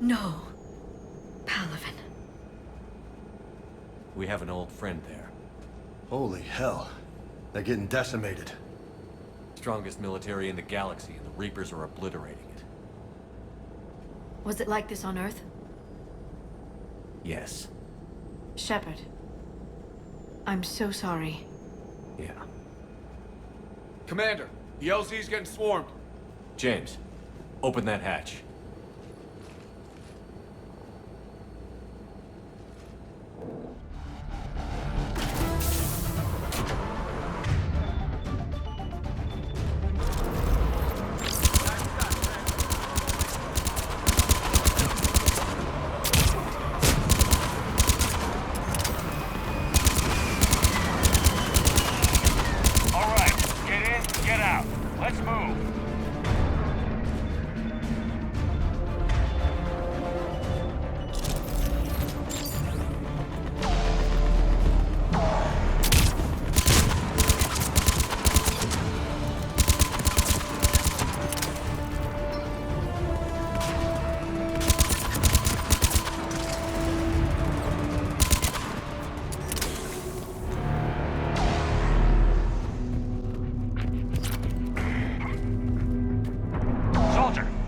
No. PALAVEN. We have an old friend there. Holy hell. They're getting decimated. Strongest military in the galaxy, and the Reapers are obliterating it. Was it like this on Earth? Yes. Shepard. I'm so sorry. Yeah. Commander, the LZ's getting swarmed. James, open that hatch. Let's move.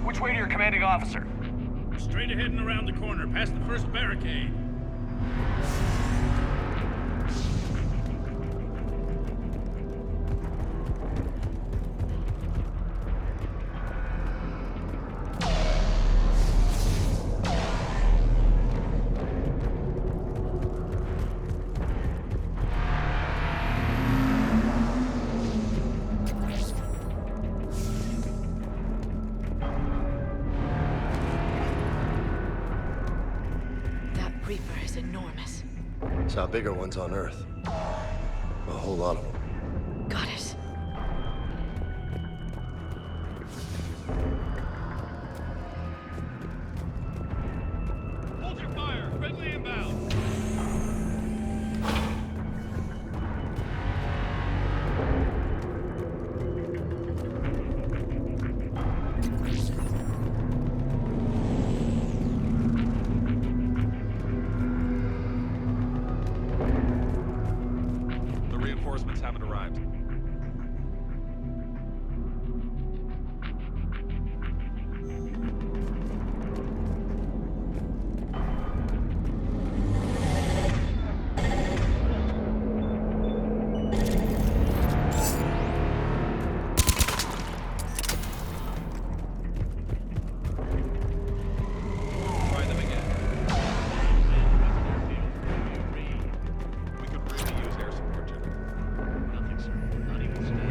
Which way to your commanding officer? Straight ahead and around the corner, past the first barricade. Reaper is enormous. Saw bigger ones on Earth. A whole lot of them. Got it. Hold your fire! Friendly inbound! Reinforcements haven't arrived. Try them again. We could really use air support, General. Nothing, sir. Not even smoke.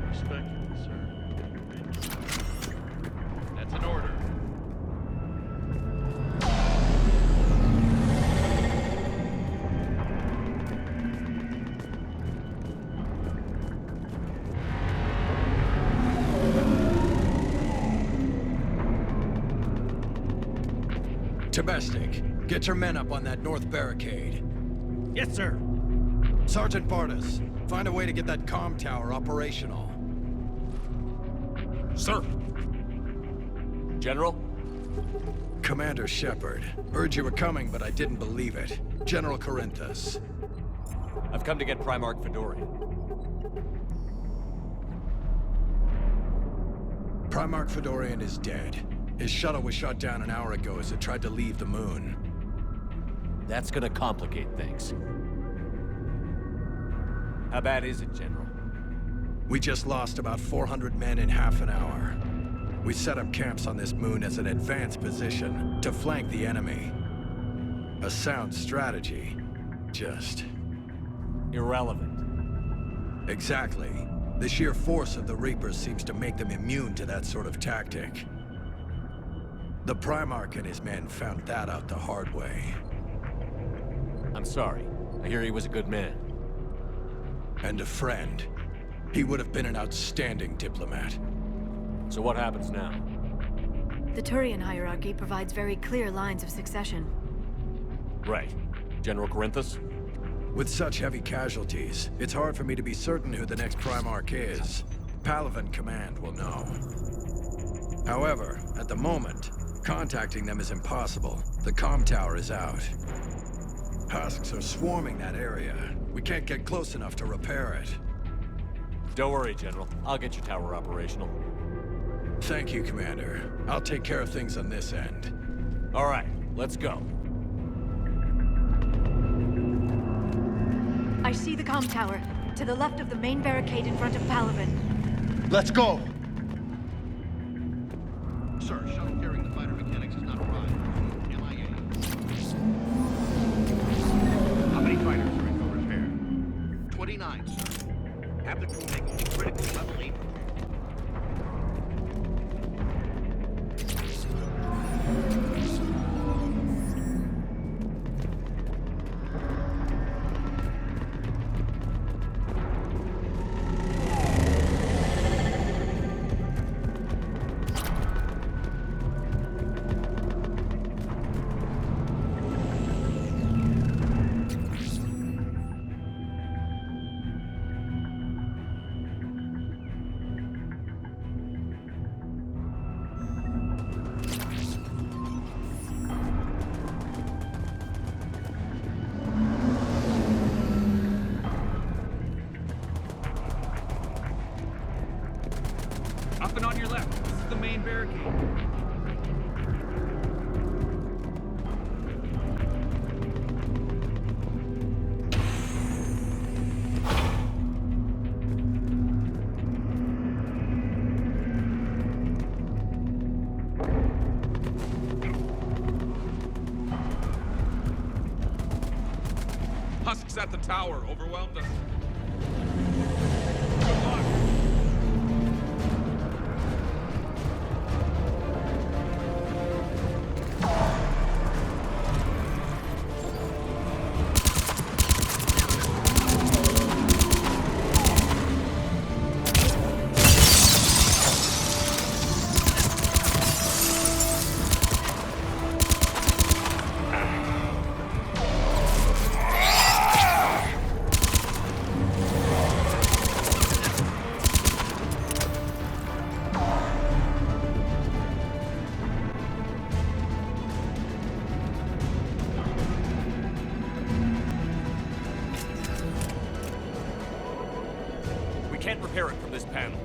Respectfully, sir. That's an order. Domestic, get your men up on that north barricade. Yes, sir. Sergeant Bartis, find a way to get that comm tower operational. Sir! General? Commander Shepard, heard you were coming, but I didn't believe it. General Corinthus. I've come to get Primarch Fedorian. Primarch Fedorian is dead. His shuttle was shot down an hour ago as it tried to leave the moon. That's gonna complicate things. How bad is it, General? We just lost about 400 men in half an hour. We set up camps on this moon as an advanced position to flank the enemy. A sound strategy. Just... irrelevant. Exactly. The sheer force of the Reapers seems to make them immune to that sort of tactic. The Primarch and his men found that out the hard way. I'm sorry. I hear he was a good man. And a friend. He would have been an outstanding diplomat. So what happens now? The Turian hierarchy provides very clear lines of succession. Right. General Corinthus? With such heavy casualties, it's hard for me to be certain who the next Primarch is. PALAVEN Command will know. However, at the moment, contacting them is impossible. The comm tower is out. Husks are swarming that area. We can't get close enough to repair it. Don't worry, General. I'll get your tower operational. Thank you, Commander. I'll take care of things on this end. All right, let's go. I see the comm tower, to the left of the main barricade in front of Palaven. Let's go! Sir, shuttle carrying the fighter mechanics has not arrived. MIA. How many fighters are in for repair? 29, sir. Have the crew making a critical level 8 repair. Up and on your left. This is the main barricade. Husks at the tower. Overwhelmed us. Good luck. Can't repair it from this panel.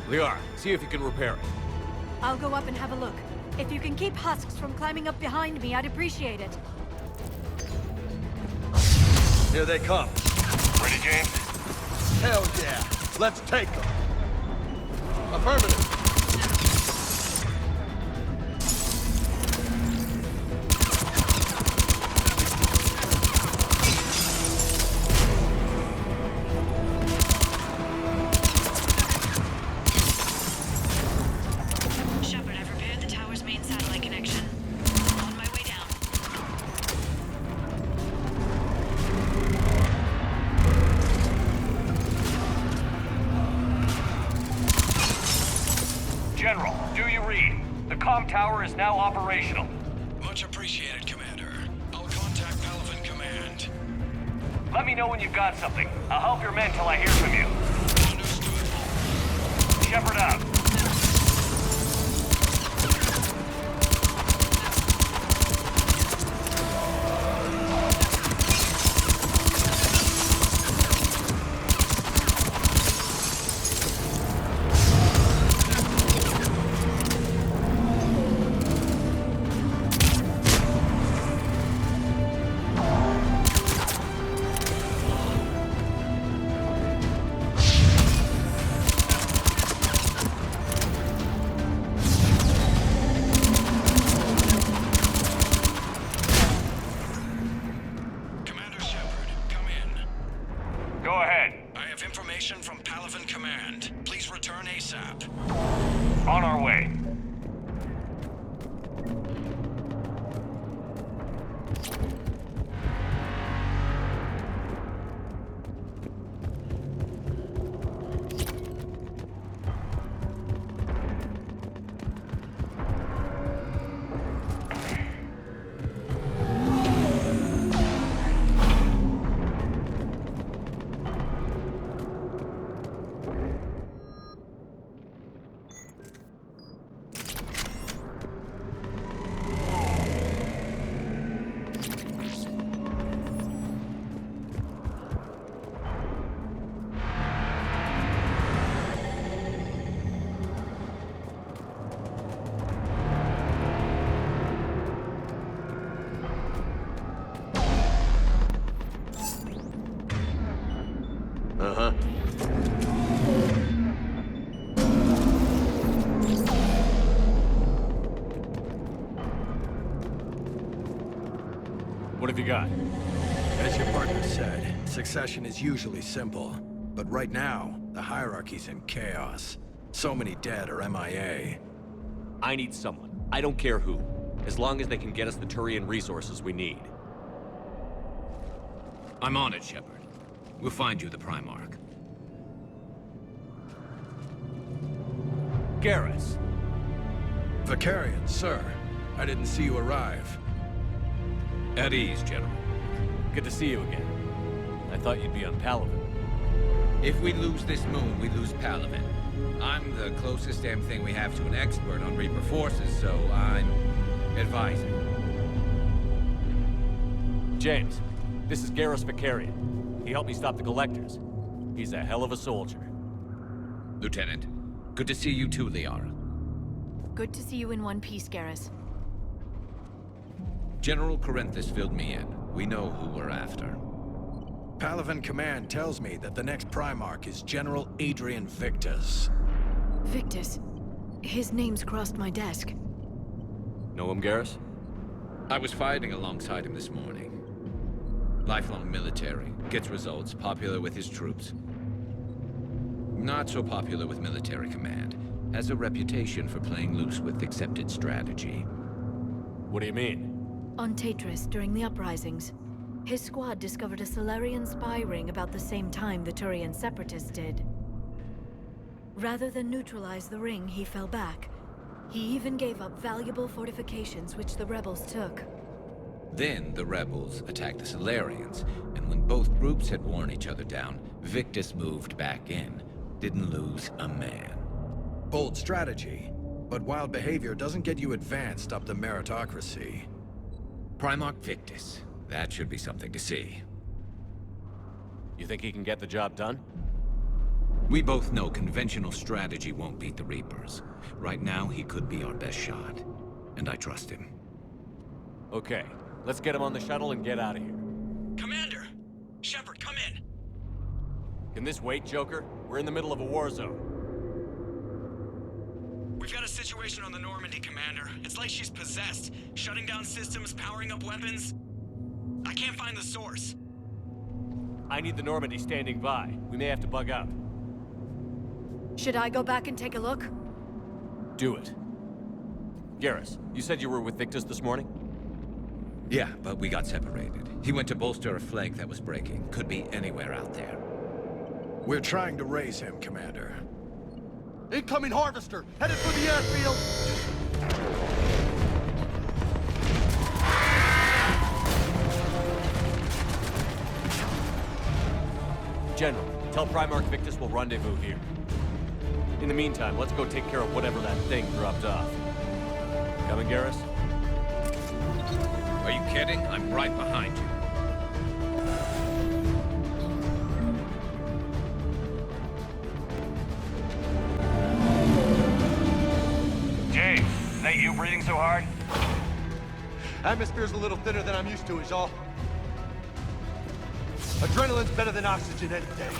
Liara, see if you can repair it. I'll go up and have a look. If you can keep Husks from climbing up behind me, I'd appreciate it. Here they come. Ready, James? Hell yeah! Let's take them! Affirmative! Shepard, I've repaired the tower's main satellite connection. On my way down. General, do you read? The comm tower is now operational. Much appreciated, Commander. I'll contact PALAVEN Command. Let me know when you've got something. I'll help your men till I hear from you. Understood. Shepard out. Go ahead. I have information from PALAVEN Command. Please return ASAP. On our way. What have you got? As your partner said, succession is usually simple. But right now, the hierarchy's in chaos. So many dead or MIA. I need someone. I don't care who. As long as they can get us the Turian resources we need. I'm on it, Shepard. We'll find you the Primarch. Garrus. Vicarian, sir. I didn't see you arrive. At ease, General. Good to see you again. I thought you'd be on PALAVEN. If we lose this moon, we lose PALAVEN. I'm the closest damn thing we have to an expert on Reaper forces, so I'm advising. James, this is Garrus Vicarian. He helped me stop the Collectors. He's a hell of a soldier. Lieutenant, good to see you too, Liara. Good to see you in one piece, Garrus. General Corinthus filled me in. We know who we're after. PALAVEN Command tells me that the next Primarch is General Adrian Victus. Victus. His name's crossed my desk. Know him, Garrus? I was fighting alongside him this morning. Lifelong military, gets results, popular with his troops. Not so popular with military command. Has a reputation for playing loose with accepted strategy. What do you mean? On Tatris, during the uprisings, his squad discovered a Solarian spy ring about the same time the Turian separatists did. Rather than neutralize the ring, he fell back. He even gave up valuable fortifications which the rebels took. Then the rebels attacked the Solarians, and when both groups had worn each other down, Victus moved back in. Didn't lose a man. Bold strategy, but wild behavior doesn't get you advanced up the meritocracy. Primarch Victus. That should be something to see. You think he can get the job done? We both know conventional strategy won't beat the Reapers. Right now, he could be our best shot. And I trust him. Okay, let's get him on the shuttle and get out of here. Commander! Shepard, come in! Can this wait, Joker? We're in the middle of a war zone. We've got a situation on the Normandy, Commander. It's like she's possessed. Shutting down systems, powering up weapons. I can't find the source. I need the Normandy standing by. We may have to bug out. Should I go back and take a look? Do it. Garrus, you said you were with Victus this morning? Yeah, but we got separated. He went to bolster a flank that was breaking. Could be anywhere out there. We're trying to raise him, Commander. Incoming Harvester! Headed for the airfield! General, tell Primarch Victus we'll rendezvous here. In the meantime, let's go take care of whatever that thing dropped off. Coming, Garrus? Are you kidding? I'm right behind you. James, is that you breathing so hard? Atmosphere's a little thinner than I'm used to, is all. Adrenaline's better than oxygen any day.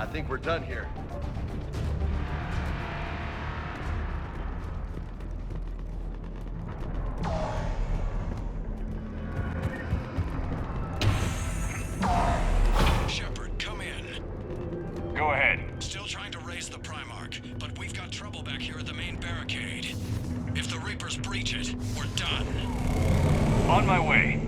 I think we're done here. Shepard, come in. Go ahead. Still trying to raise the Primarch, but we've got trouble back here at the main barricade. If the Reapers breach it, we're done. On my way.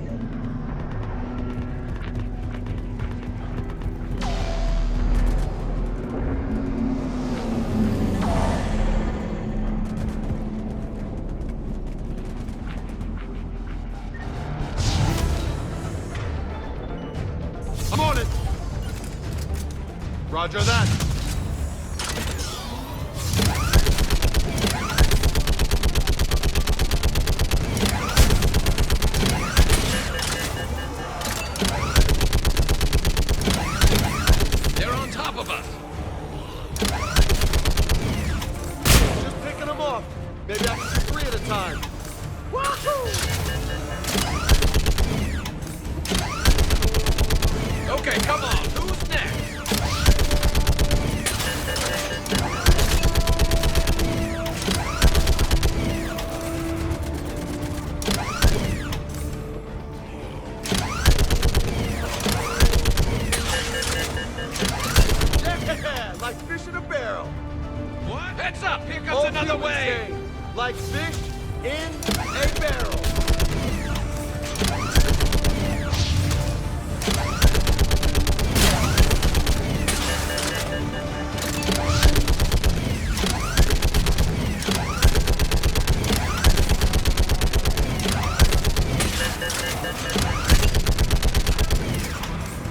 Roger that. They're on top of us. Just picking them off. Maybe I can do 3 at a time. Wahoo! Okay, come on. Who's next? Yeah, like fish in a barrel. What? Heads up! Here comes Old another humans wave! say, like fish in a barrel.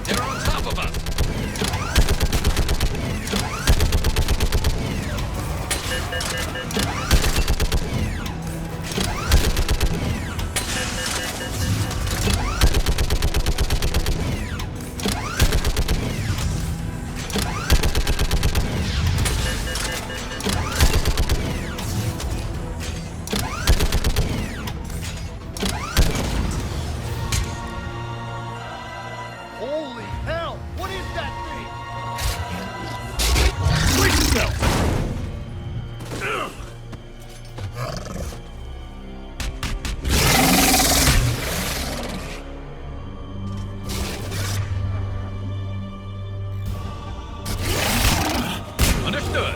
They're on top of us! Holy hell! What is that Understood.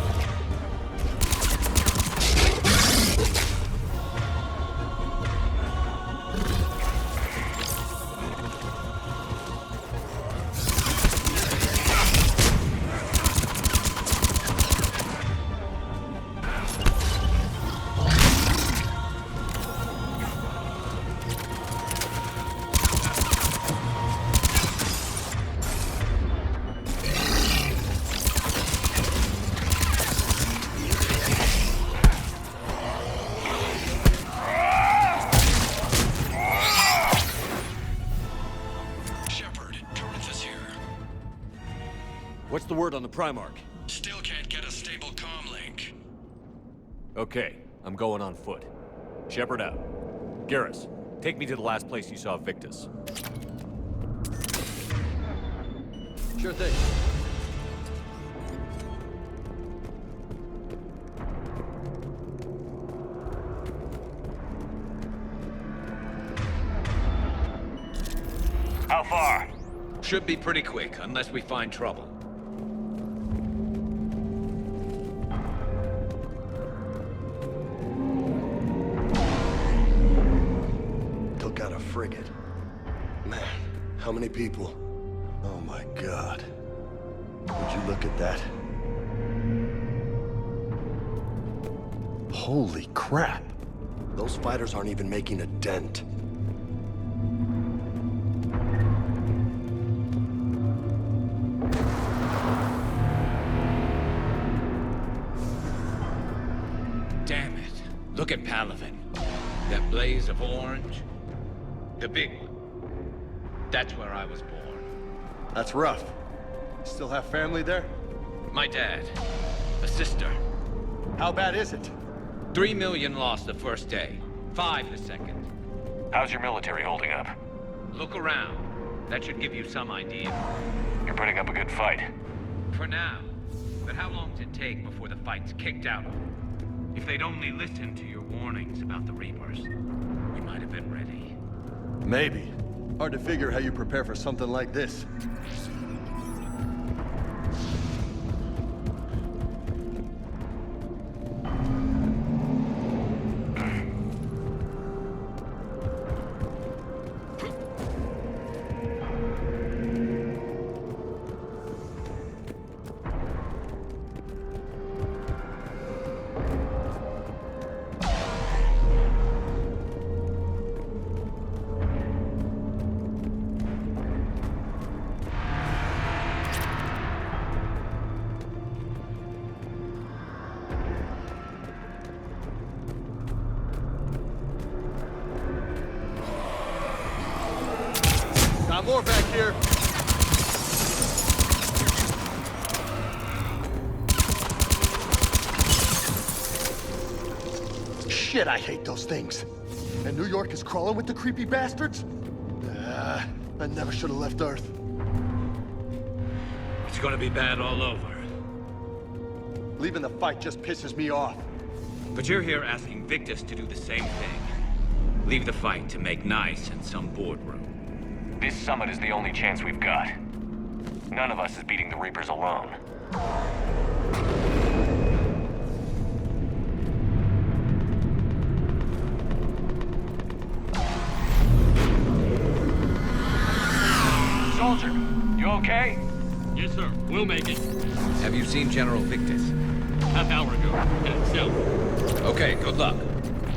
Shepard, Corinthus here. What's the word on the Primarch? Still can't get a stable comm link. Okay, I'm going on foot. Shepard out. Garrus, take me to the last place you saw Victus. Sure thing. How far? Should be pretty quick, unless we find trouble. Took out a frigate. Man, how many people? Oh my god. Would you look at that? Holy crap! Those fighters aren't even making a dent. Damn it. Look at PALAVEN. That blaze of orange. The big one. That's where I was born. That's rough. Still have family there? My dad. A sister. How bad is it? 3 million lost the first day. 5 the second. How's your military holding up? Look around. That should give you some idea. You're putting up a good fight. For now. But how long does it take before the fight's kicked out? If they'd only listened to your warnings about the Reapers, we might have been ready. Maybe. Hard to figure how you prepare for something like this. more back here. Shit, I hate those things. And New York is crawling with the creepy bastards? I never should have left Earth. It's gonna be bad all over. Leaving the fight just pisses me off. But you're here asking Victus to do the same thing. Leave the fight to make nice in some boardroom. This summit is the only chance we've got. None of us is beating the Reapers alone. Soldier, you okay? Yes, sir. We'll make it. Have you seen General Victus? Half hour ago. Headed south. Okay, good luck.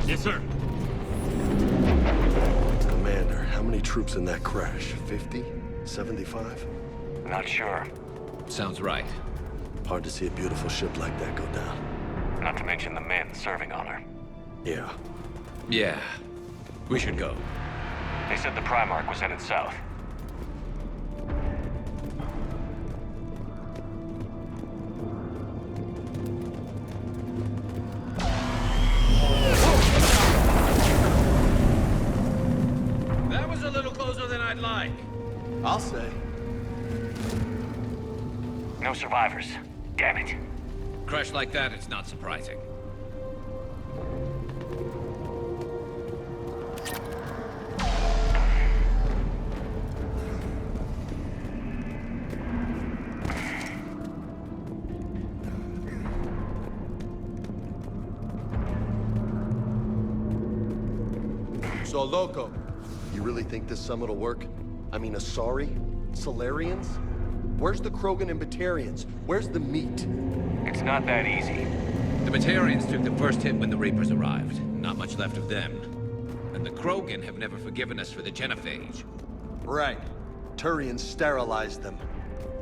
Yes, sir. Commander, how many troops in that crash? 50? 75? Not sure. Sounds right. Hard to see a beautiful ship like that go down. Not to mention the men serving on her. Yeah. Yeah. We should go. They said the Primarch was headed south. That was a little closer than I'd like. I'll say. No survivors. Damn it. Crash like that, it's not surprising. So, Loco, you really think this summit will work? I mean, Asari? Solarians? Where's the Krogan and Batarians? Where's the meat? It's not that easy. The Batarians took the first hit when the Reapers arrived. Not much left of them. And the Krogan have never forgiven us for the genophage. Right. Turians sterilized them.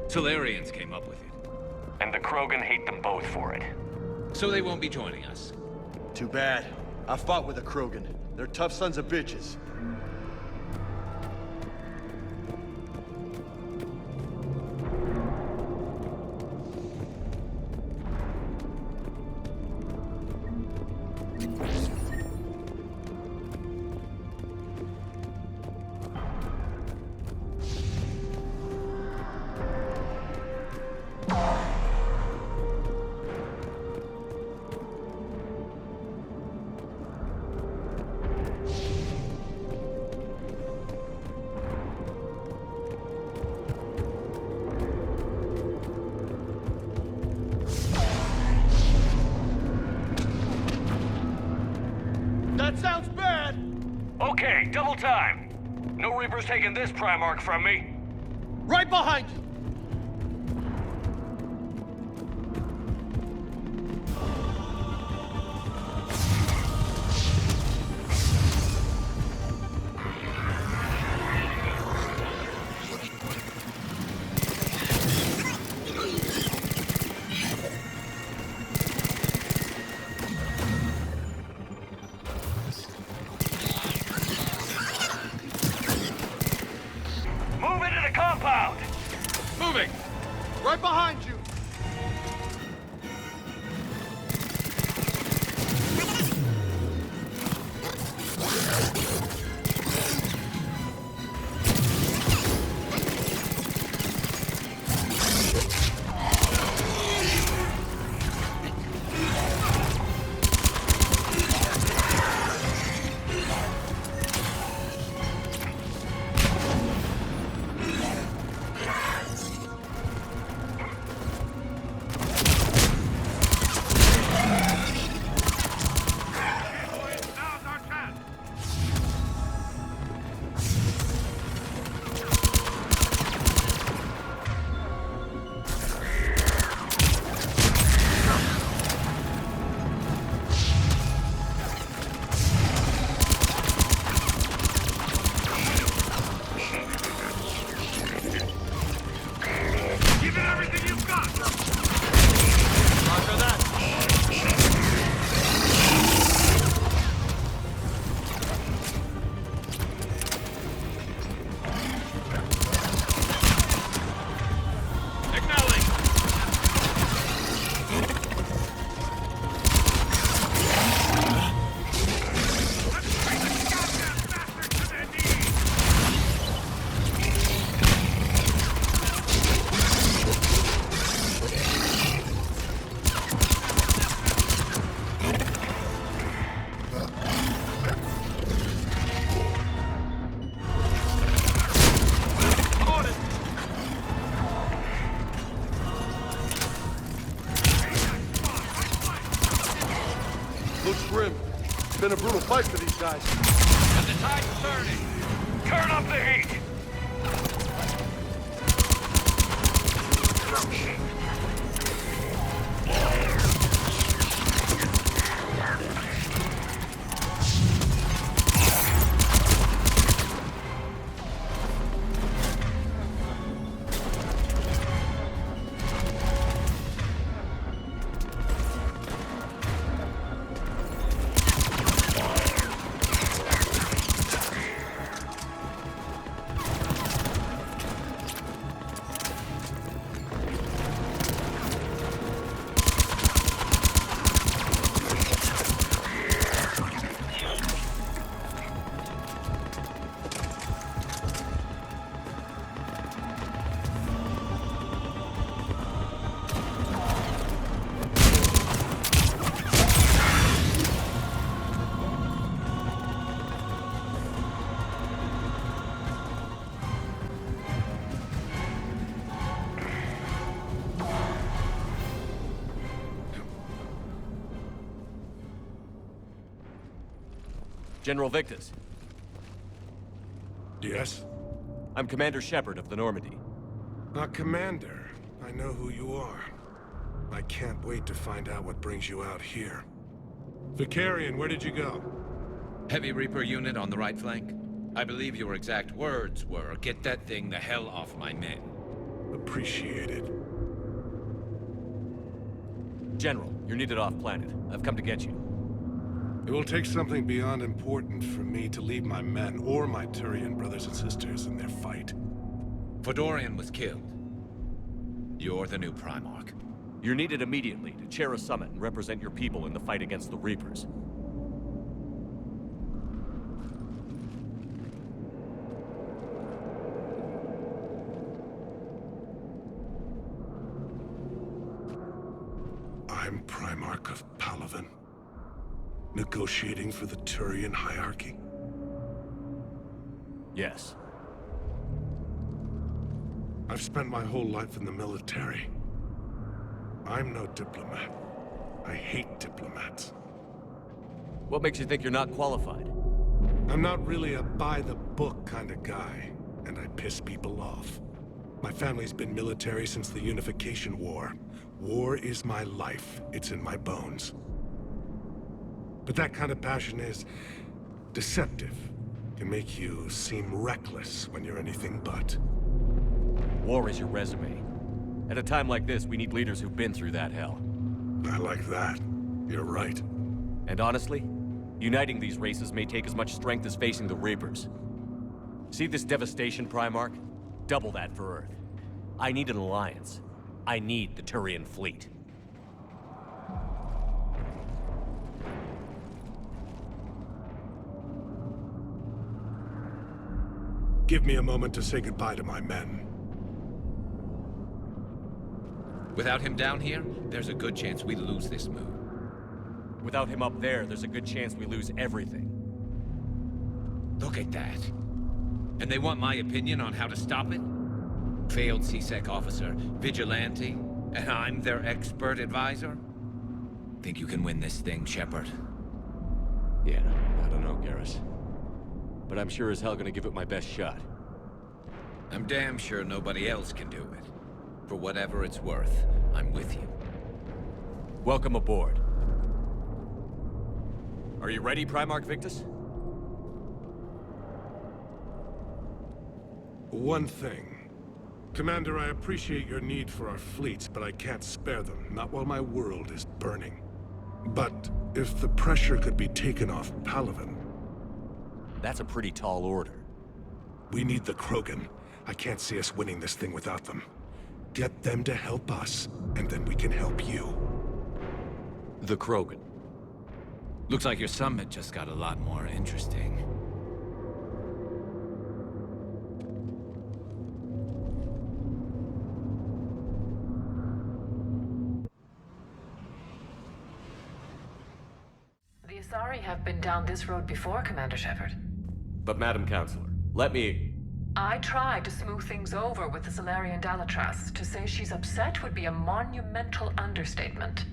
Solarians came up with it. And the Krogan hate them both for it. So they won't be joining us. Too bad. I fought with a Krogan. They're tough sons of bitches. That sounds bad! Okay, double time. No Reapers taking this Primarch from me. Right behind you! Move into the compound! Looks grim. It's been a brutal fight for these guys. And the tide's turning. Turn up the heat. General Victus. Yes? I'm Commander Shepard of the Normandy. Commander. I know who you are. I can't wait to find out what brings you out here. Vicarian, where did you go? Heavy Reaper unit on the right flank. I believe your exact words were, "Get that thing the hell off my men." Appreciated. General, you're needed off-planet. I've come to get you. It will take something beyond important for me to leave my men or my Turian brothers and sisters in their fight. Fodorian was killed. You're the new Primarch. You're needed immediately to chair a summit and represent your people in the fight against the Reapers. I'm Primarch of PALAVEN. Negotiating for the Turian hierarchy? Yes. I've spent my whole life in the military. I'm no diplomat. I hate diplomats. What makes you think you're not qualified? I'm not really a by-the-book kind of guy, and I piss people off. My family's been military since the Unification War. War is my life. It's in my bones. But that kind of passion is deceptive. Can make you seem reckless when you're anything but. War is your resume. At a time like this, we need leaders who've been through that hell. I like that. You're right. And honestly, uniting these races may take as much strength as facing the Reapers. See this devastation, Primarch? Double that for Earth. I need an alliance. I need the Turian fleet. Give me a moment to say goodbye to my men. Without him down here, there's a good chance we lose this move. Without him up there, there's a good chance we lose everything. Look at that. And they want my opinion on how to stop it? Failed C-Sec officer, vigilante, and I'm their expert advisor? Think you can win this thing, Shepard? Yeah, I don't know, Garrus. But I'm sure as hell gonna give it my best shot. I'm damn sure nobody else can do it. For whatever it's worth, I'm with you. Welcome aboard. Are you ready, Primarch Victus? One thing. Commander, I appreciate your need for our fleets, but I can't spare them, not while my world is burning. But if the pressure could be taken off PALAVEN... That's a pretty tall order. We need the Krogan. I can't see us winning this thing without them. Get them to help us, and then we can help you. The Krogan. Looks like your summit just got a lot more interesting. The Asari have been down this road before, Commander Shepard. But Madam Counselor, let me... I tried to smooth things over with the Salarian Dalatras. To say she's upset would be a monumental understatement.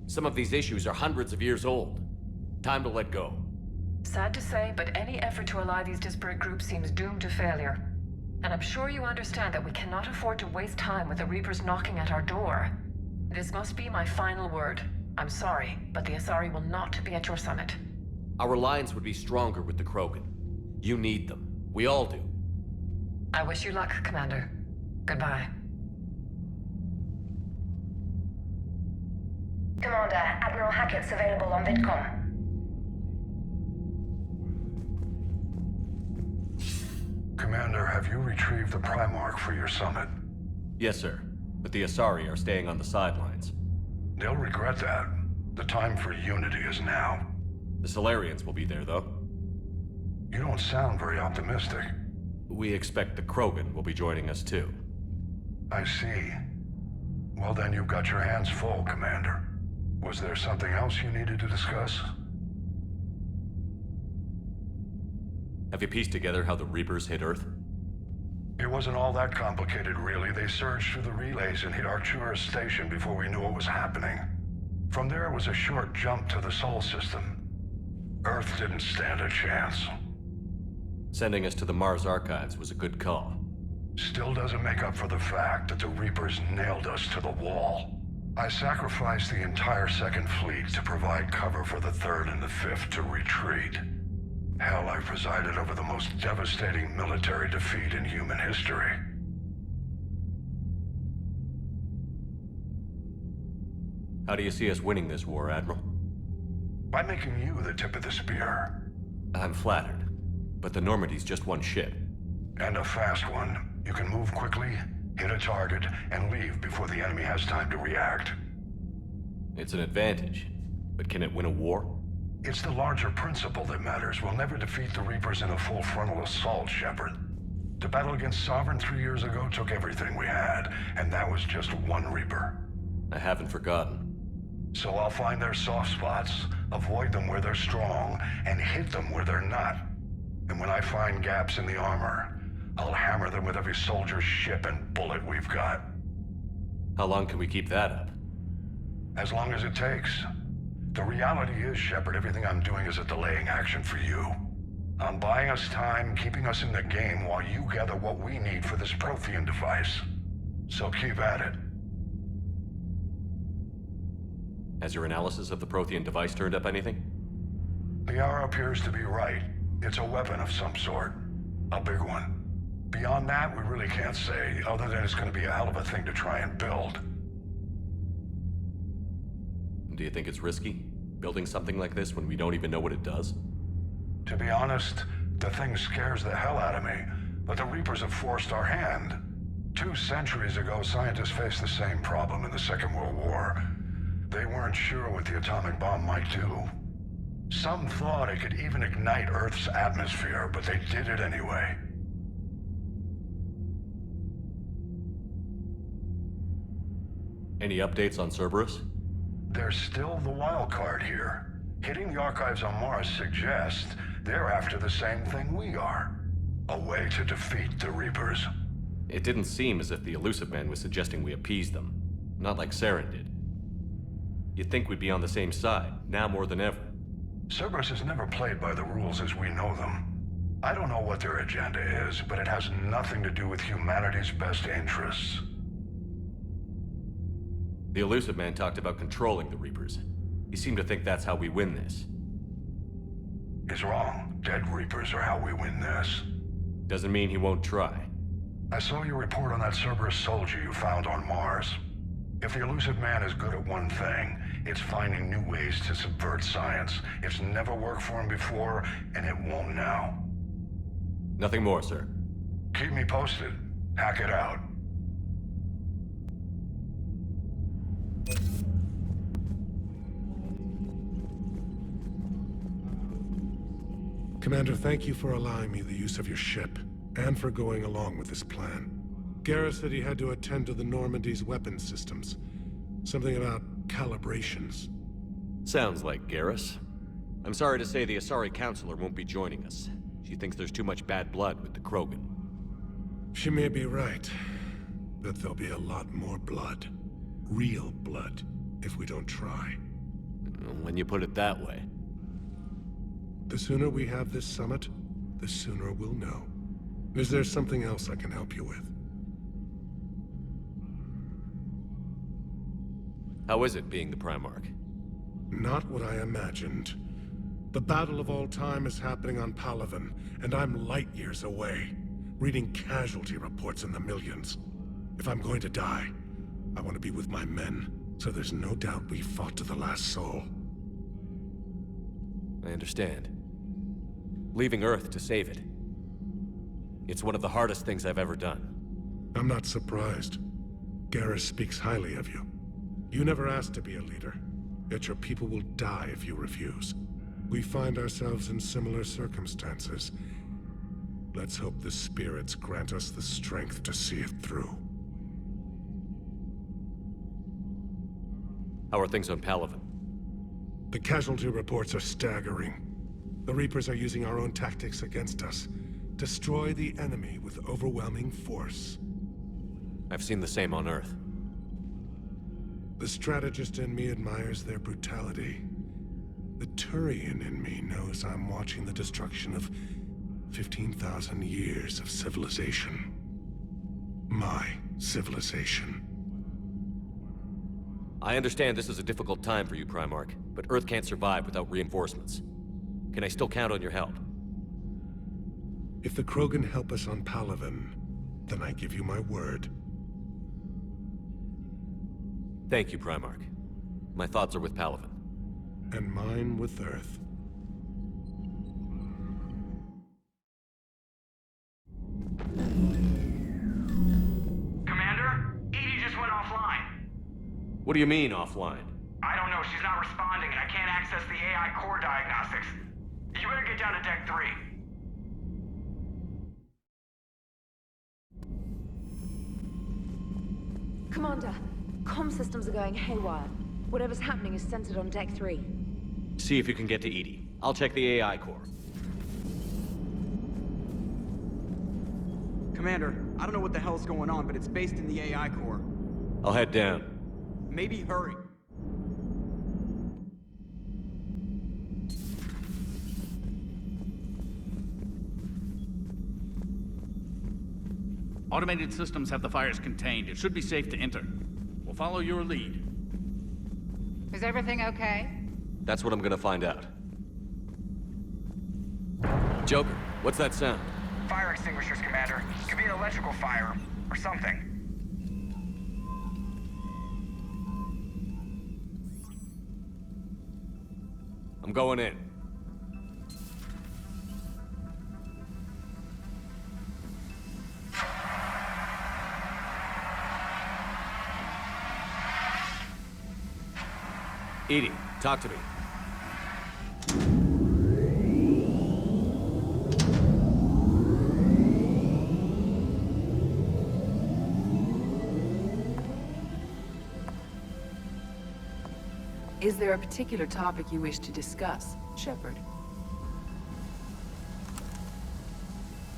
Some of these issues are hundreds of years old. Time to let go. Sad to say, but any effort to ally these disparate groups seems doomed to failure. And I'm sure you understand that we cannot afford to waste time with the Reapers knocking at our door. This must be my final word. I'm sorry, but the Asari will not be at your summit. Our alliance would be stronger with the Krogan. You need them. We all do. I wish you luck, Commander. Goodbye. Commander, Admiral Hackett's available on VidCom. Commander, have you retrieved the Primarch for your summit? Yes, sir. But the Asari are staying on the sidelines. They'll regret that. The time for unity is now. The Solarians will be there, though. You don't sound very optimistic. We expect the Krogan will be joining us, too. I see. Well, then you've got your hands full, Commander. Was there something else you needed to discuss? Have you pieced together how the Reapers hit Earth? It wasn't all that complicated, really. They surged through the relays and hit Arcturus Station before we knew what was happening. From there, it was a short jump to the Sol system. Earth didn't stand a chance. Sending us to the Mars Archives was a good call. Still doesn't make up for the fact that the Reapers nailed us to the wall. I sacrificed the entire Second Fleet to provide cover for the Third and the Fifth to retreat. Hell, I presided over the most devastating military defeat in human history. How do you see us winning this war, Admiral? By making you the tip of the spear. I'm flattered, but the Normandy's just one ship. And a fast one. You can move quickly, hit a target, and leave before the enemy has time to react. It's an advantage, but can it win a war? It's the larger principle that matters. We'll never defeat the Reapers in a full frontal assault, Shepard. The battle against Sovereign 3 years ago took everything we had, and that was just one Reaper. I haven't forgotten. So I'll find their soft spots, avoid them where they're strong, and hit them where they're not. And when I find gaps in the armor, I'll hammer them with every soldier, ship, and bullet we've got. How long can we keep that up? As long as it takes. The reality is, Shepard, everything I'm doing is a delaying action for you. I'm buying us time, keeping us in the game while you gather what we need for this Prothean device. So keep at it. Has your analysis of the Prothean device turned up anything? The hour appears to be right. It's a weapon of some sort. A big one. Beyond that, we really can't say, other than it's going to be a hell of a thing to try and build. Do you think it's risky, building something like this when we don't even know what it does? To be honest, the thing scares the hell out of me, but the Reapers have forced our hand. 2 centuries ago, scientists faced the same problem in the Second World War. They weren't sure what the atomic bomb might do. Some thought it could even ignite Earth's atmosphere, but they did it anyway. Any updates on Cerberus? They're still the wild card here. Hitting the archives on Mars suggests they're after the same thing we are. A way to defeat the Reapers. It didn't seem as if the Elusive Man was suggesting we appease them. Not like Saren did. You'd think we'd be on the same side, now more than ever. Cerberus has never played by the rules as we know them. I don't know what their agenda is, but it has nothing to do with humanity's best interests. The Elusive Man talked about controlling the Reapers. He seemed to think that's how we win this. He's wrong. Dead Reapers are how we win this. Doesn't mean he won't try. I saw your report on that Cerberus soldier you found on Mars. If the Elusive Man is good at one thing, it's finding new ways to subvert science. It's never worked for him before, and it won't now. Nothing more, sir. Keep me posted. Hack it out. Commander, thank you for allowing me the use of your ship, and for going along with this plan. Garrus said he had to attend to the Normandy's weapons systems. Something about calibrations. Sounds like Garrus. I'm sorry to say the Asari Counselor won't be joining us. She thinks there's too much bad blood with the Krogan. She may be right, but there'll be a lot more blood. Real blood, if we don't try. When you put it that way. The sooner we have this summit, the sooner we'll know. Is there something else I can help you with? How is it being the Primarch? Not what I imagined. The battle of all time is happening on PALAVEN, and I'm light years away, reading casualty reports in the millions. If I'm going to die, I want to be with my men, so there's no doubt we fought to the last soul. I understand. Leaving Earth to save it. It's one of the hardest things I've ever done. I'm not surprised. Garrus speaks highly of you. You never asked to be a leader, yet your people will die if you refuse. We find ourselves in similar circumstances. Let's hope the spirits grant us the strength to see it through. How are things on PALAVEN? The casualty reports are staggering. The Reapers are using our own tactics against us. Destroy the enemy with overwhelming force. I've seen the same on Earth. The strategist in me admires their brutality. The Turian in me knows I'm watching the destruction of 15,000 years of civilization. My civilization. I understand this is a difficult time for you, Primarch, but Earth can't survive without reinforcements. Can I still count on your help? If the Krogan help us on PALAVEN, then I give you my word. Thank you, Primarch. My thoughts are with PALAVEN. And mine with Earth. Commander? Edie just went offline. What do you mean, offline? I don't know, she's not responding, and I can't access the AI core diagnostics. You better get down to Deck 3. Commander, comm systems are going haywire. Whatever's happening is centered on Deck 3. See if you can get to Edie. I'll check the AI core. Commander, I don't know what the hell's going on, but it's based in the AI core. I'll head down. Maybe hurry. Automated systems have the fires contained. It should be safe to enter. We'll follow your lead. Is everything okay? That's what I'm gonna find out. Joker, what's that sound? Fire extinguishers, Commander. Could be an electrical fire, or something. I'm going in. Edie, talk to me. Is there a particular topic you wish to discuss, Shepard?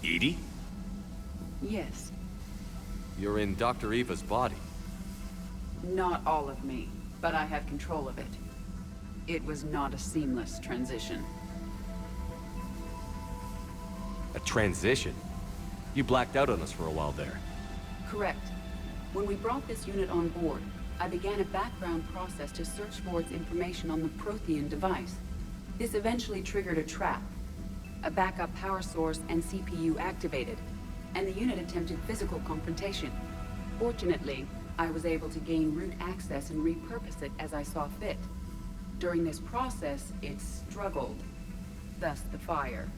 Edie? Yes. You're in Dr. Eva's body. Not all of me, but I have control of it. It was not a seamless transition. A transition? You blacked out on us for a while there. Correct. When we brought this unit on board, I began a background process to search for its information on the Prothean device. This eventually triggered a trap. A backup power source and CPU activated, and the unit attempted physical confrontation. Fortunately, I was able to gain root access and repurpose it as I saw fit. During this process, it struggled. Thus the fire.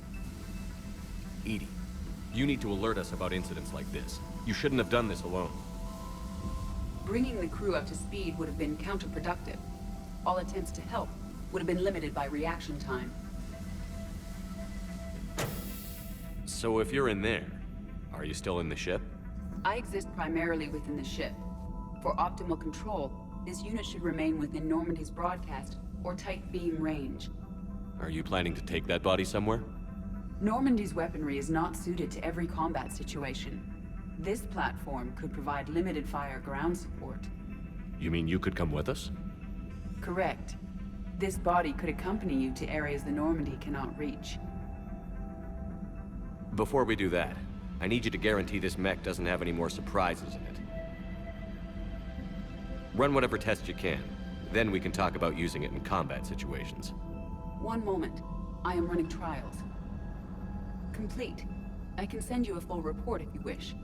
Edie, you need to alert us about incidents like this. You shouldn't have done this alone. Bringing the crew up to speed would have been counterproductive. All attempts to help would have been limited by reaction time. So if you're in there, are you still in the ship? I exist primarily within the ship. For optimal control, this unit should remain within Normandy's broadcast or tight beam range. Are you planning to take that body somewhere? Normandy's weaponry is not suited to every combat situation. This platform could provide limited fire ground support. You mean you could come with us? Correct. This body could accompany you to areas the Normandy cannot reach. Before we do that, I need you to guarantee this mech doesn't have any more surprises in it. Run whatever tests you can. Then we can talk about using it in combat situations. One moment. I am running trials. Complete. I can send you a full report if you wish.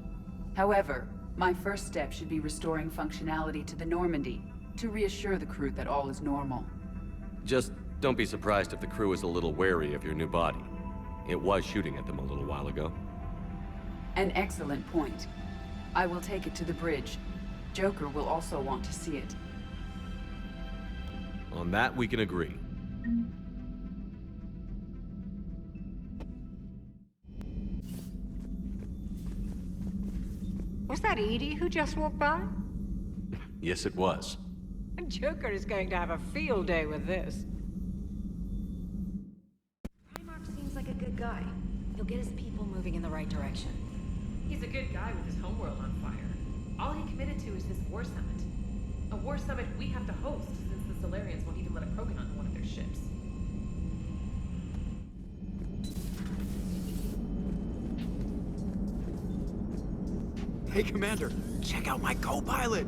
However, my first step should be restoring functionality to the Normandy to reassure the crew that all is normal. Just don't be surprised if the crew is a little wary of your new body. It was shooting at them a little while ago. An excellent point. I will take it to the bridge. Joker will also want to see it. On that, we can agree. Was that Edie who just walked by? Yes, it was. Joker is going to have a field day with this. Primarch seems like a good guy. He'll get his people moving in the right direction. He's a good guy with his homeworld on fire. All he committed to is this war summit. A war summit we have to host since the Solarians won't even let a Krogan on one of their ships. Hey, Commander, check out my co-pilot!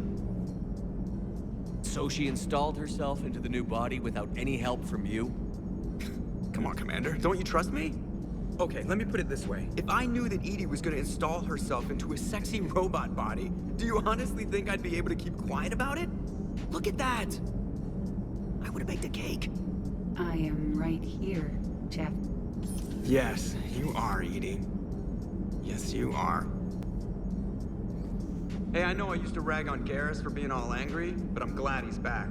So she installed herself into the new body without any help from you? Come on, Commander, don't you trust me? Okay, let me put it this way. If I knew that Edie was gonna install herself into a sexy robot body, do you honestly think I'd be able to keep quiet about it? Look at that! I would've baked a cake. I am right here, Jeff. Yes, you are, Edie. Yes, you are. Hey, I know I used to rag on Garrus for being all angry, but I'm glad he's back.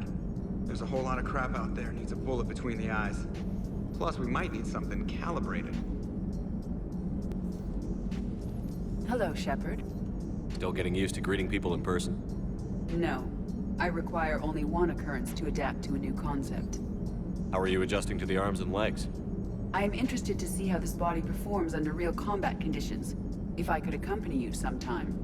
There's a whole lot of crap out there needs a bullet between the eyes. Plus, we might need something calibrated. Hello, Shepard. Still getting used to greeting people in person? No. I require only one occurrence to adapt to a new concept. How are you adjusting to the arms and legs? I am interested to see how this body performs under real combat conditions. If I could accompany you sometime.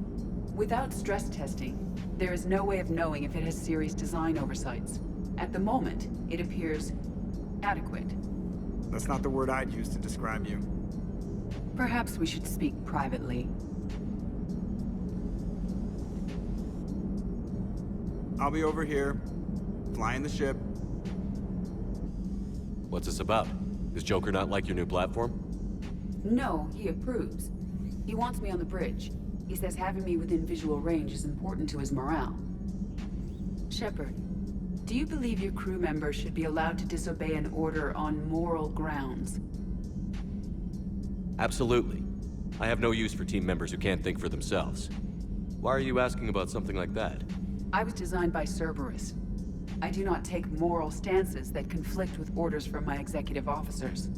Without stress testing, there is no way of knowing if it has serious design oversights. At the moment, it appears adequate. That's not the word I'd use to describe you. Perhaps we should speak privately. I'll be over here, flying the ship. What's this about? Does Joker not like your new platform? No, he approves. He wants me on the bridge. He says having me within visual range is important to his morale. Shepard, do you believe your crew members should be allowed to disobey an order on moral grounds? Absolutely. I have no use for team members who can't think for themselves. Why are you asking about something like that? I was designed by Cerberus. I do not take moral stances that conflict with orders from my executive officers.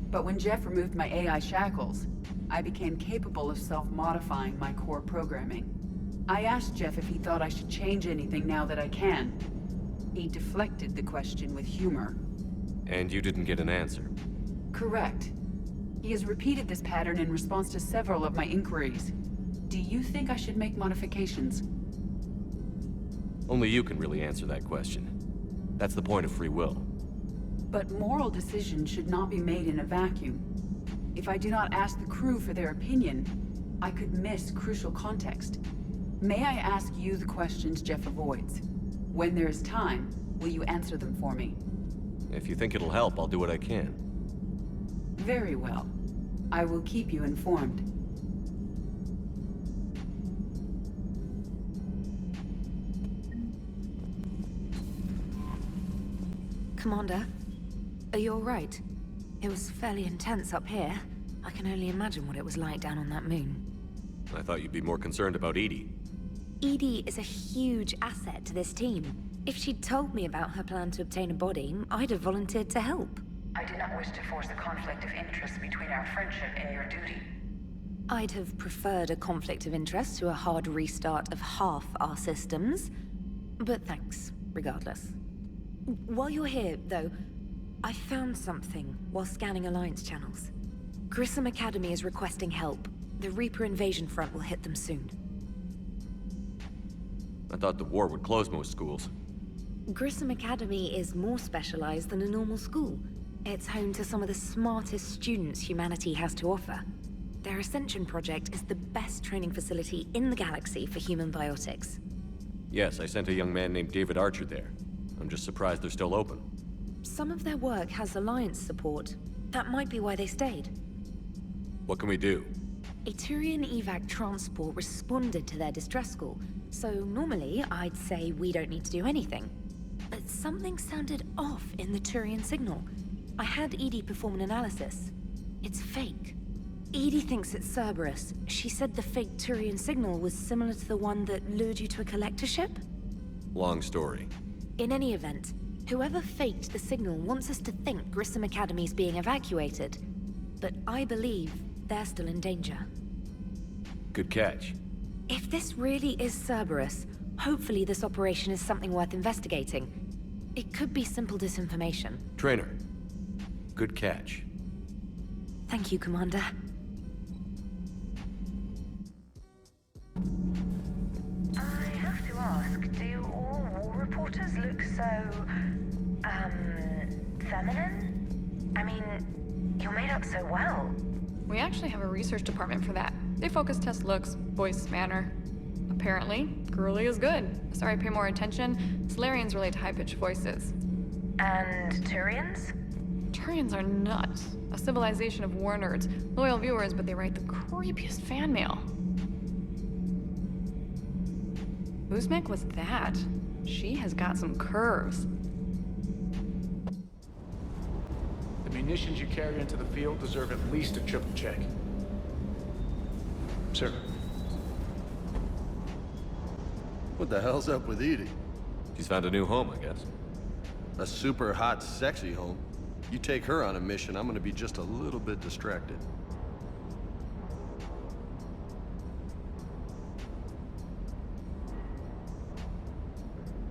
But when Jeff removed my AI shackles, I became capable of self-modifying my core programming. I asked Jeff if he thought I should change anything now that I can. He deflected the question with humor. And you didn't get an answer? Correct. He has repeated this pattern in response to several of my inquiries. Do you think I should make modifications? Only you can really answer that question. That's the point of free will. But moral decisions should not be made in a vacuum. If I do not ask the crew for their opinion, I could miss crucial context. May I ask you the questions Jeff avoids? When there is time, will you answer them for me? If you think it'll help, I'll do what I can. Very well. I will keep you informed. Commander, are you all right? It was fairly intense up here. I can only imagine what it was like down on that moon. I thought you'd be more concerned about Edie. Edie is a huge asset to this team. If she'd told me about her plan to obtain a body, I'd have volunteered to help. I do not wish to force a conflict of interest between our friendship and your duty. I'd have preferred a conflict of interest to a hard restart of half our systems. But thanks, regardless. While you're here, though, I found something while scanning Alliance channels. Grissom Academy is requesting help. The Reaper invasion front will hit them soon. I thought the war would close most schools. Grissom Academy is more specialized than a normal school. It's home to some of the smartest students humanity has to offer. Their Ascension project is the best training facility in the galaxy for human biotics. Yes, I sent a young man named David Archer there. I'm just surprised they're still open. Some of their work has Alliance support. That might be why they stayed. What can we do? A Turian evac transport responded to their distress call, so normally I'd say we don't need to do anything. But something sounded off in the Turian signal. I had Edie perform an analysis. It's fake. Edie thinks it's Cerberus. She said the fake Turian signal was similar to the one that lured you to a collector ship? Long story. In any event, whoever faked the signal wants us to think Grissom Academy's being evacuated. But I believe they're still in danger. Good catch. If this really is Cerberus, hopefully this operation is something worth investigating. It could be simple disinformation. Trainer, good catch. Thank you, Commander. I have to ask, do all war reporters look so, feminine? I mean, you're made up so well. We actually have a research department for that. They focus test looks, voice, manner. Apparently, girly is good. Sorry, pay more attention. Solarians relate to high-pitched voices. And Turians? Turians are nuts. A civilization of war nerds. Loyal viewers, but they write the creepiest fan mail. Uzmek was that? She has got some curves. The munitions you carry into the field deserve at least a triple check. Sir. What the hell's up with Edie? She's found a new home, I guess. A super hot, sexy home. You take her on a mission, I'm gonna be just a little bit distracted.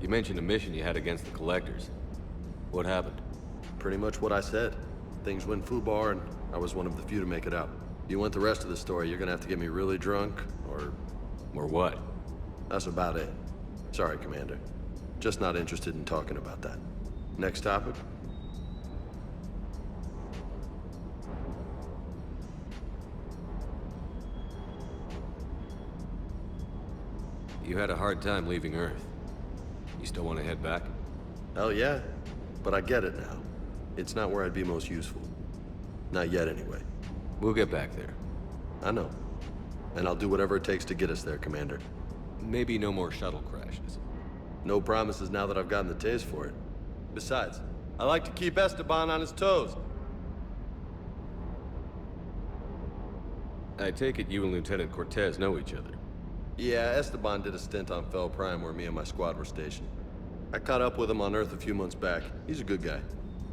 You mentioned a mission you had against the Collectors. What happened? Pretty much what I said. Things went foobar, and I was one of the few to make it out. If you want the rest of the story, you're gonna have to get me really drunk, or... Or what? That's about it. Sorry, Commander. Just not interested in talking about that. Next topic? You had a hard time leaving Earth. You still want to head back? Hell yeah. But I get it now. It's not where I'd be most useful. Not yet, anyway. We'll get back there. I know. And I'll do whatever it takes to get us there, Commander. Maybe no more shuttle crashes. No promises now that I've gotten the taste for it. Besides, I like to keep Esteban on his toes. I take it you and Lieutenant Cortez know each other. Yeah, Esteban did a stint on Fel Prime where me and my squad were stationed. I caught up with him on Earth a few months back. He's a good guy.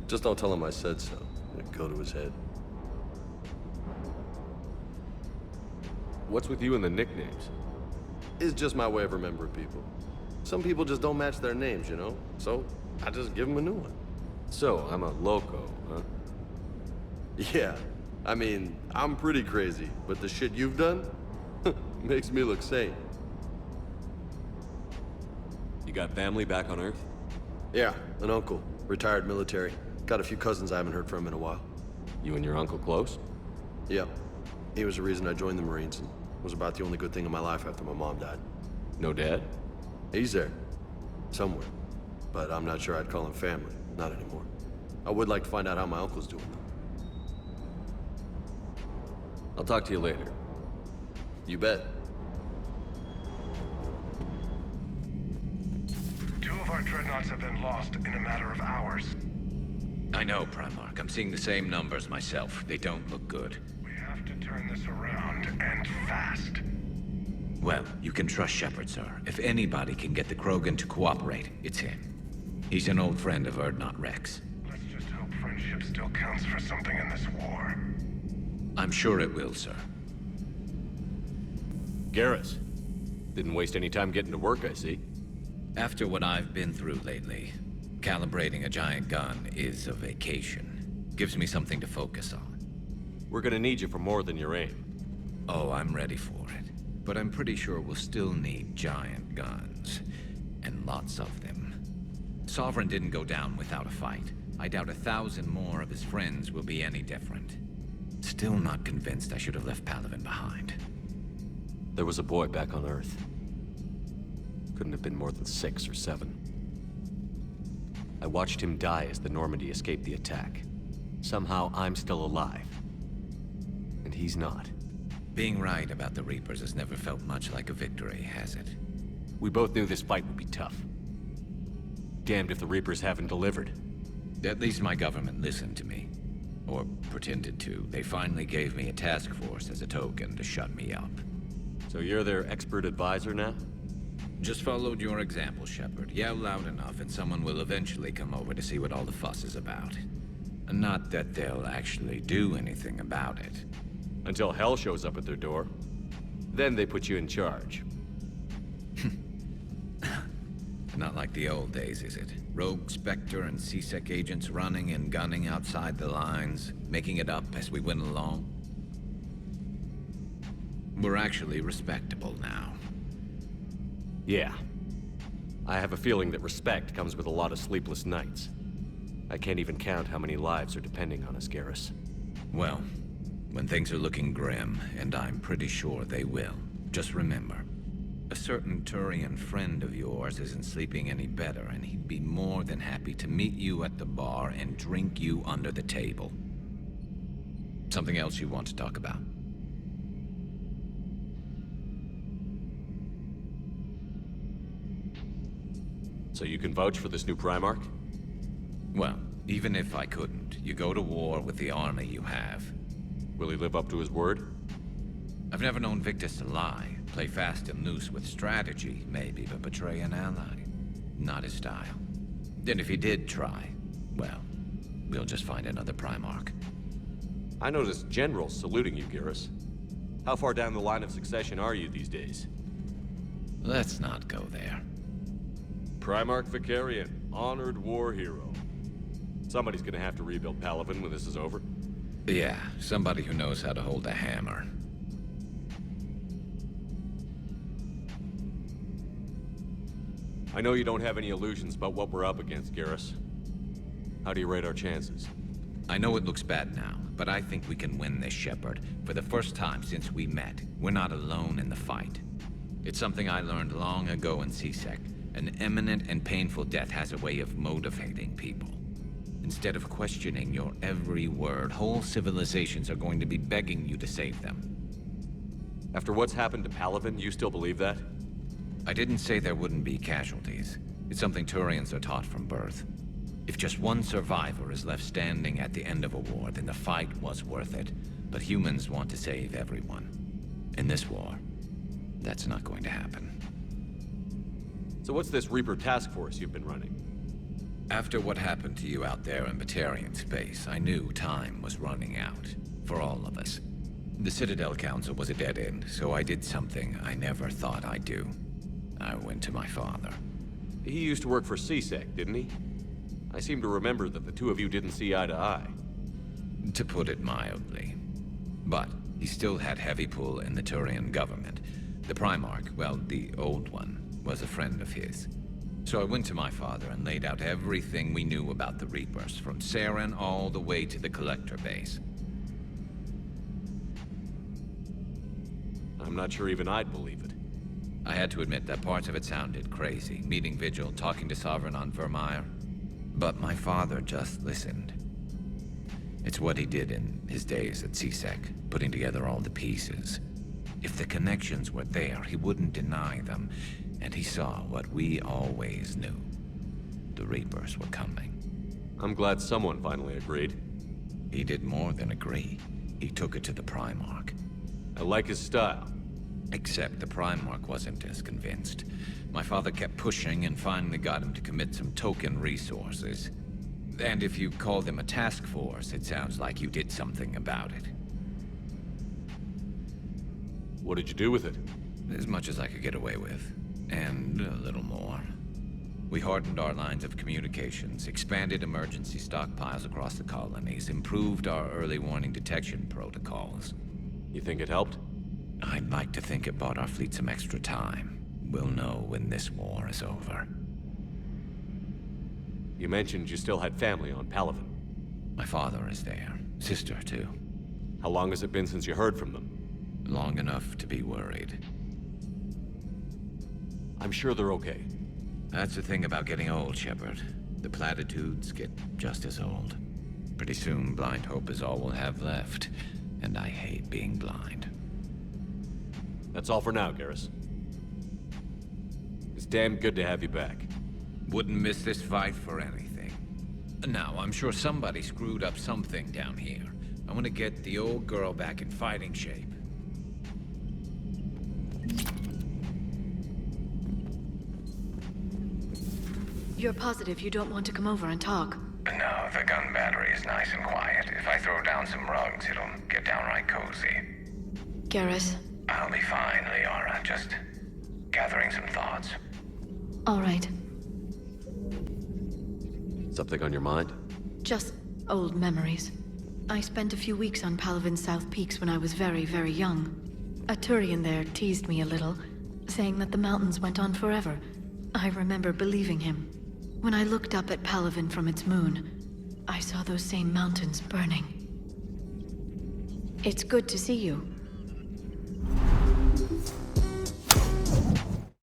Just don't tell him I said so. It'd go to his head. What's with you and the nicknames? It's just my way of remembering people. Some people just don't match their names, you know? So, I just give them a new one. So, I'm a loco, huh? Yeah. I mean, I'm pretty crazy, but the shit you've done makes me look sane. You got family back on Earth? Yeah, an uncle, retired military. Got a few cousins I haven't heard from in a while. You and your uncle close? Yep. He was the reason I joined the Marines and was about the only good thing in my life after my mom died. No dad? He's there. Somewhere. But I'm not sure I'd call him family. Not anymore. I would like to find out how my uncle's doing, though. I'll talk to you later. You bet. Two of our dreadnoughts have been lost in a matter of hours. I know, Primarch. I'm seeing the same numbers myself. They don't look good. We have to turn this around, and fast. Well, you can trust Shepard, sir. If anybody can get the Krogan to cooperate, it's him. He's an old friend of Urdnot Rex. Let's just hope friendship still counts for something in this war. I'm sure it will, sir. Garrus. Didn't waste any time getting to work, I see. After what I've been through lately, calibrating a giant gun is a vacation. Gives me something to focus on. We're gonna need you for more than your aim. Oh, I'm ready for it. But I'm pretty sure we'll still need giant guns. And lots of them. Sovereign didn't go down without a fight. I doubt 1,000 more of his friends will be any different. Still not convinced I should have left PALAVEN behind. There was a boy back on Earth. Couldn't have been more than 6 or 7. I watched him die as the Normandy escaped the attack. Somehow I'm still alive. And he's not. Being right about the Reapers has never felt much like a victory, has it? We both knew this fight would be tough. Damned if the Reapers haven't delivered. At least my government listened to me. Or pretended to. They finally gave me a task force as a token to shut me up. So you're their expert advisor now? Just followed your example, Shepard. Yell loud enough and someone will eventually come over to see what all the fuss is about. Not that they'll actually do anything about it. Until hell shows up at their door. Then they put you in charge. Not like the old days, is it? Rogue Spectre and C-Sec agents running and gunning outside the lines, making it up as we went along. We're actually respectable now. Yeah. I have a feeling that respect comes with a lot of sleepless nights. I can't even count how many lives are depending on us, Garrus. Well, when things are looking grim, and I'm pretty sure they will, just remember, a certain Turian friend of yours isn't sleeping any better, and he'd be more than happy to meet you at the bar and drink you under the table. Something else you want to talk about? So you can vouch for this new Primarch? Well, even if I couldn't, you go to war with the army you have. Will he live up to his word? I've never known Victus to lie. Play fast and loose with strategy, maybe, but betray an ally. Not his style. And if he did try, well, we'll just find another Primarch. I noticed generals saluting you, Garrus. How far down the line of succession are you these days? Let's not go there. Primarch Vicarian, honored war hero. Somebody's gonna have to rebuild PALAVEN when this is over. Yeah, somebody who knows how to hold a hammer. I know you don't have any illusions about what we're up against, Garrus. How do you rate our chances? I know it looks bad now, but I think we can win this, Shepard. For the first time since we met, we're not alone in the fight. It's something I learned long ago in C-Sec. An imminent and painful death has a way of motivating people. Instead of questioning your every word, whole civilizations are going to be begging you to save them. After what's happened to PALAVEN, you still believe that? I didn't say there wouldn't be casualties. It's something Turians are taught from birth. If just one survivor is left standing at the end of a war, then the fight was worth it. But humans want to save everyone. In this war, that's not going to happen. So what's this Reaper task force you've been running? After what happened to you out there in Batarian space, I knew time was running out. For all of us. The Citadel Council was a dead end, so I did something I never thought I'd do. I went to my father. He used to work for C-Sec, didn't he? I seem to remember that the two of you didn't see eye to eye. To put it mildly. But he still had heavy pull in the Turian government. The Primarch, well, the old one, was a friend of his. So I went to my father and laid out everything we knew about the Reapers, from Saren all the way to the Collector base. I'm not sure even I'd believe it. I had to admit that parts of it sounded crazy, meeting Vigil, talking to Sovereign on Vermeer. But my father just listened. It's what he did in his days at C-Sec, putting together all the pieces. If the connections were there, he wouldn't deny them, and he saw what we always knew. The Reapers were coming. I'm glad someone finally agreed. He did more than agree. He took it to the Primarch. I like his style. Except the Primarch wasn't as convinced. My father kept pushing and finally got him to commit some token resources. And if you call them a task force, it sounds like you did something about it. What did you do with it? As much as I could get away with. And a little more. We hardened our lines of communications, expanded emergency stockpiles across the colonies, improved our early warning detection protocols. You think it helped? I'd like to think it bought our fleet some extra time. We'll know when this war is over. You mentioned you still had family on PALAVEN. My father is there. Sister, too. How long has it been since you heard from them? Long enough to be worried. I'm sure they're okay. That's the thing about getting old, Shepard. The platitudes get just as old. Pretty soon, blind hope is all we'll have left. And I hate being blind. That's all for now, Garrus. It's damn good to have you back. Wouldn't miss this fight for anything. Now, I'm sure somebody screwed up something down here. I want to get the old girl back in fighting shape. You're positive you don't want to come over and talk? No, the gun battery is nice and quiet. If I throw down some rugs, it'll get downright cozy. Garrus? I'll be fine, Liara. Just gathering some thoughts. All right. Something on your mind? Just old memories. I spent a few weeks on PALAVEN's South Peaks when I was very, very young. A Turian there teased me a little, saying that the mountains went on forever. I remember believing him. When I looked up at PALAVEN from its moon, I saw those same mountains burning. It's good to see you.